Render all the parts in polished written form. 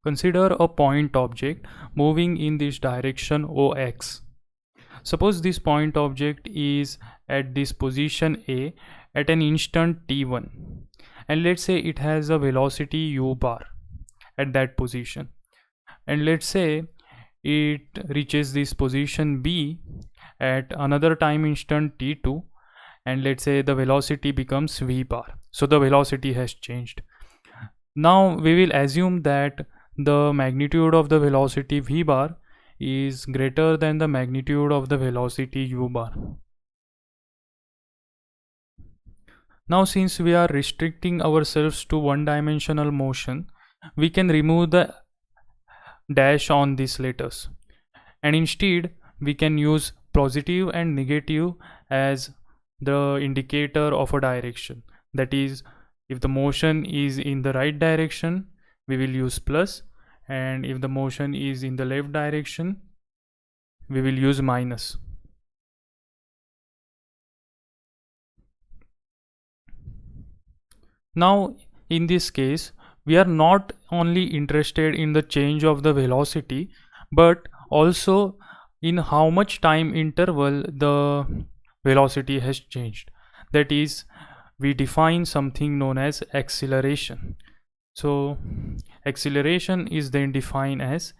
Consider a point object moving in this direction OX. Suppose this point object is at this position A at an instant t1, and let's say it has a velocity u bar at that position, and let's say it reaches this position B at another time instant t2, and let's say the velocity becomes v bar. So the velocity has changed. Now we will assume that the magnitude of the velocity v bar is greater than the magnitude of the velocity u bar. Now since we are restricting ourselves to one-dimensional motion, we can remove the dash on these letters, and instead we can use positive and negative as the indicator of a direction. That is, if the motion is in the right direction, we will use plus, and if the motion is in the left direction, we will use minus. Now in this case, we are not only interested in the change of the velocity, but also in how much time interval the velocity has changed. That is, we define something known as acceleration. So acceleration is then defined as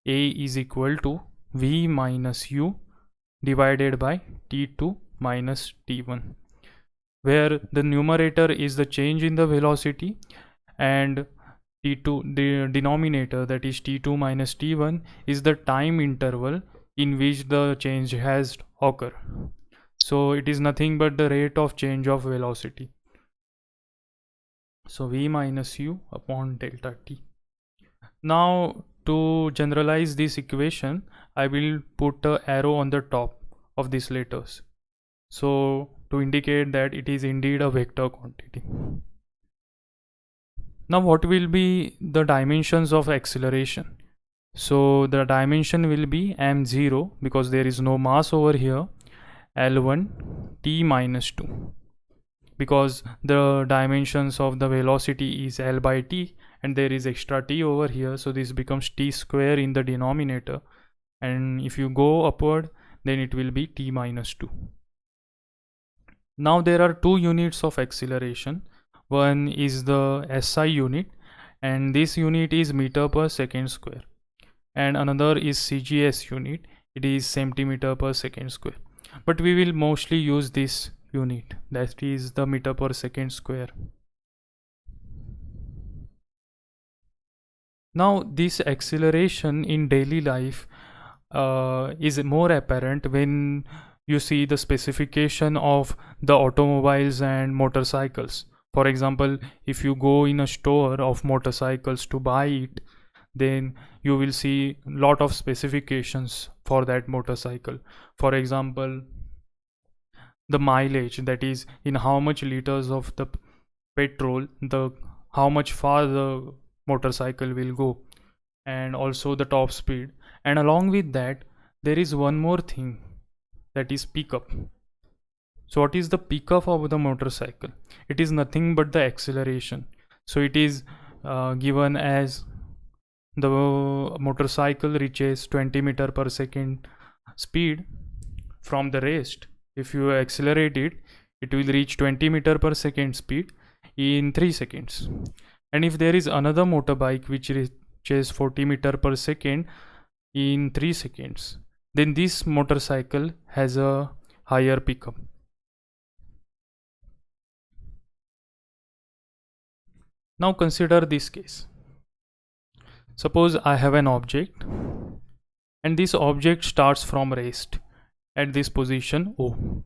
a is equal to v minus u divided by t2 minus t1, where the numerator is the change in the velocity and t2, the denominator, that is t2 minus t1, is the time interval in which the change has occurred. So it is nothing but the rate of change of velocity. So v minus u upon delta t. Now to generalize this equation, I will put an arrow on the top of these letters, so to indicate that it is indeed a vector quantity. Now what will be the dimensions of acceleration? So the dimension will be m0, because there is no mass over here, L1 t minus 2, because the dimensions of the velocity is L by t and there is extra t over here, so this becomes t square in the denominator, and if you go upward then it will be t minus 2. Now there are two units of acceleration. One is the SI unit, and this unit is meter per second square, and another is CGS unit, it is centimeter per second square, but we will mostly use this unit, that is the meter per second square. Now this acceleration in daily life is more apparent when you see the specification of the automobiles and motorcycles. For example, if you go in a store of motorcycles to buy it, then you will see lot of specifications for that motorcycle. For example, the mileage, that is in how much liters of the petrol, the how much far the motorcycle will go, and also the top speed. And along with that, there is one more thing, that is pickup. So what is the pickup of the motorcycle? It is nothing but the acceleration. So it is given as the motorcycle reaches 20 meter per second speed from the rest. If you accelerate it, it will reach 20 meter per second speed in 3 seconds. And if there is another motorbike which reaches 40 meter per second in 3 seconds, then this motorcycle has a higher pickup. Now consider this case. Suppose I have an object, and this object starts from rest at this position O,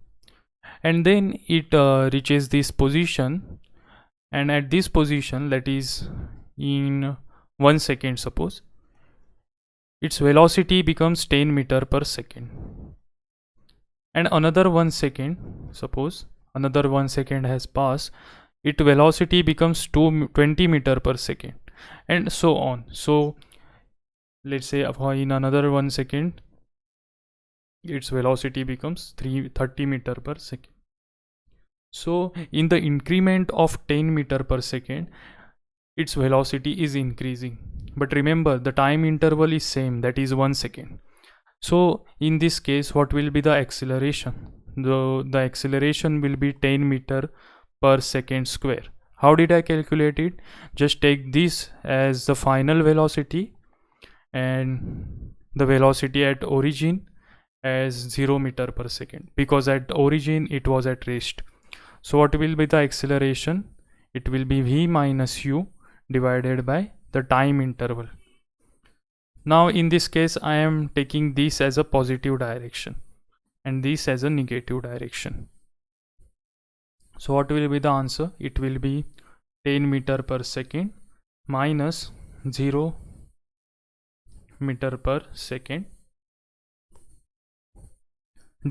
and then it reaches this position, and at this position, that is in 1 second, suppose its velocity becomes 10 meter per second, and another 1 second, suppose another 1 second has passed, its velocity becomes 20 meter per second, and so on. So let's say in another 1 second its velocity becomes 30 meter per second. So in the increment of 10 meter per second, its velocity is increasing, but remember the time interval is same, that is 1 second. So in this case, what will be the acceleration? The acceleration will be 10 meter per second square. How did I calculate it? Just take this as the final velocity and the velocity at origin as 0 meter per second, because at origin it was at rest. So what will be the acceleration? It will be v minus u divided by the time interval. Now in this case I am taking this as a positive direction and this as a negative direction. So what will be the answer? It will be 10 meter per second minus 0 meter per second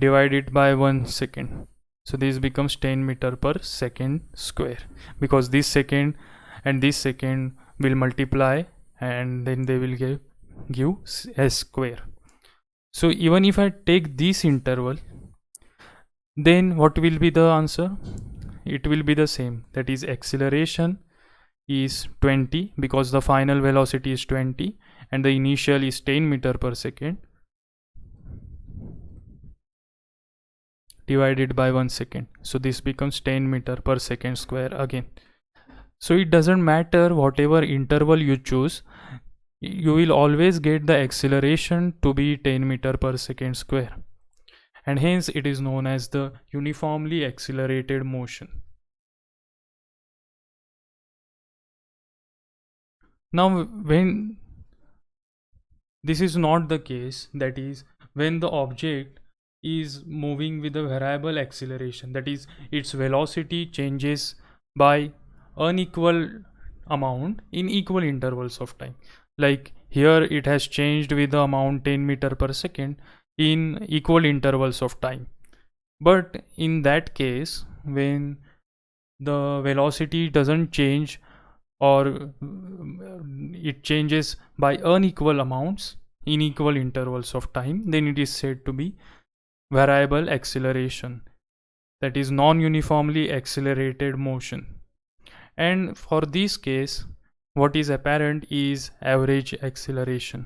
divided by 1 second. So this becomes 10 meter per second square, because this second and this second will multiply and then they will give s square. So even if I take this interval, then what will be the answer? It will be the same, that is acceleration is 20 because the final velocity is 20 and the initial is 10 meter per second divided by 1 second. So this becomes 10 meter per second square again. So it doesn't matter whatever interval you choose, you will always get the acceleration to be 10 meter per second square, and hence it is known as the uniformly accelerated motion. Now when this is not the case, that is when the object is moving with a variable acceleration, that is its velocity changes by unequal amount in equal intervals of time. Like here it has changed with the amount 10 meter per second in equal intervals of time. But in that case, when the velocity doesn't change or it changes by unequal amounts in equal intervals of time, then it is said to be variable acceleration, that is non-uniformly accelerated motion. And for this case, what is apparent is average acceleration.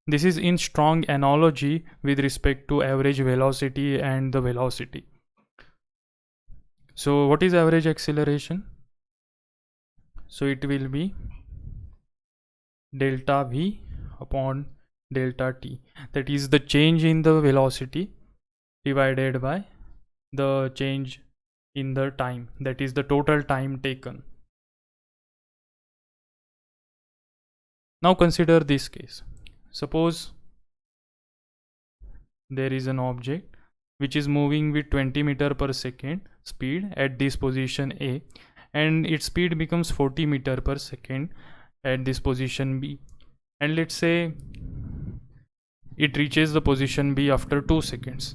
This is in strong analogy with respect to average velocity and the velocity. So what is average acceleration? So it will be delta v upon delta t, that is the change in the velocity divided by the change in the time, that is the total time taken. Now consider this case. Suppose there is an object which is moving with 20 meter per second speed at this position A, and its speed becomes 40 meter per second at this position B, and let's say it reaches the position B after 2 seconds.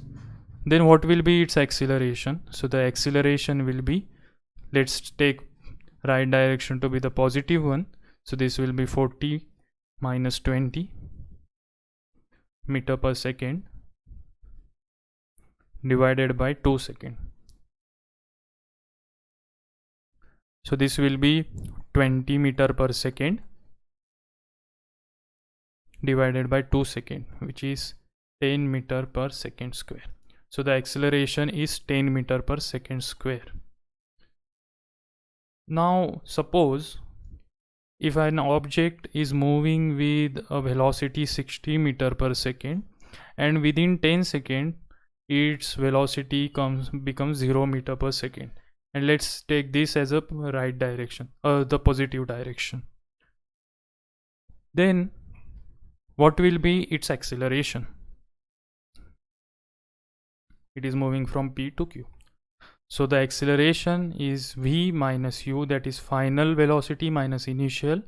Then what will be its acceleration? So the acceleration will be, let's take right direction to be the positive one, so this will be 40 minus 20 meter per second divided by 2 seconds. So this will be 20 meter per second divided by 2 seconds, which is 10 meter per second square. So the acceleration is 10 meter per second square. Now suppose if an object is moving with a velocity 60 meter per second and within 10 seconds its velocity becomes 0 meter per second, and let's take this as a right direction, the positive direction, then what will be its acceleration? It is moving from P to Q. So the acceleration is v minus u, that is final velocity minus initial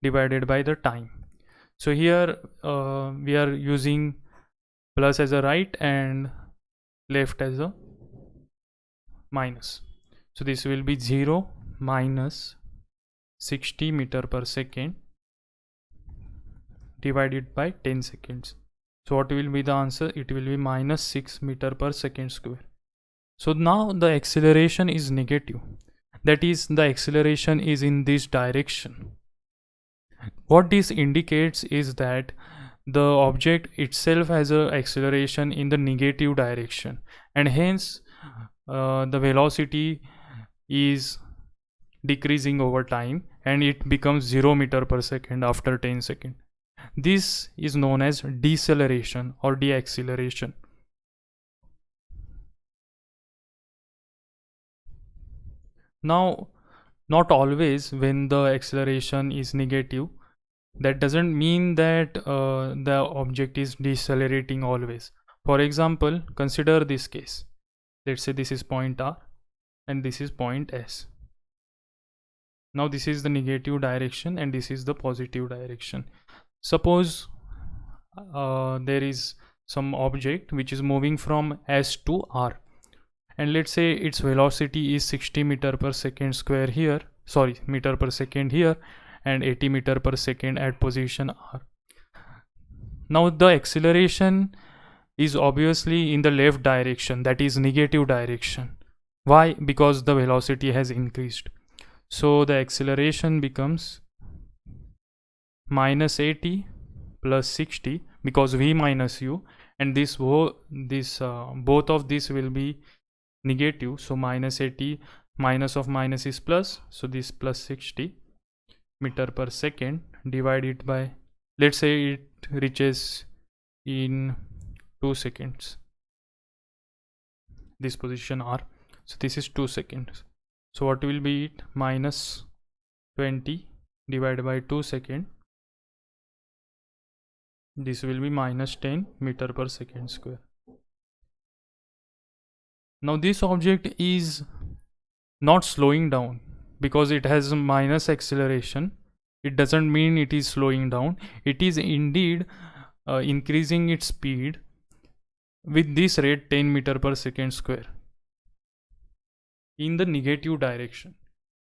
divided by the time. So here we are using plus as a right and left as a minus. So this will be 0 minus 60 meter per second divided by 10 seconds. So what will be the answer? It will be minus 6 meter per second square. So now the acceleration is negative. that is, the acceleration is in this direction. What this indicates is that the object itself has a acceleration in the negative direction, and hence the velocity is decreasing over time and it becomes 0 meter per second after 10 seconds. This is known as deceleration or deacceleration. Now, not always when the acceleration is negative, that doesn't mean that the object is decelerating always. For example, consider this case. Let's say this is point R and this is point S. Now this is the negative direction and this is the positive direction. Suppose there is some object which is moving from S to R, and let's say its velocity is 60 meter per second square here, sorry, meter per second here, and 80 meter per second at position R. Now the acceleration is obviously in the left direction, that is negative direction. Why? Because the velocity has increased. So the acceleration becomes minus 80 plus 60, because v minus u, and both of this will be negative. So minus 80 minus of minus is plus, so this plus 60 meter per second divided by, let's say it reaches in 2 seconds, this position R. So this is 2 seconds. So what will be it? Minus 20 divided by 2 seconds. This will be minus 10 meter per second square. Now this object is not slowing down because it has minus acceleration. It doesn't mean it is slowing down. It is indeed increasing its speed with this rate 10 meter per second square in the negative direction,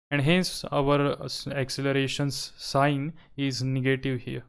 and hence our acceleration's sign is negative here.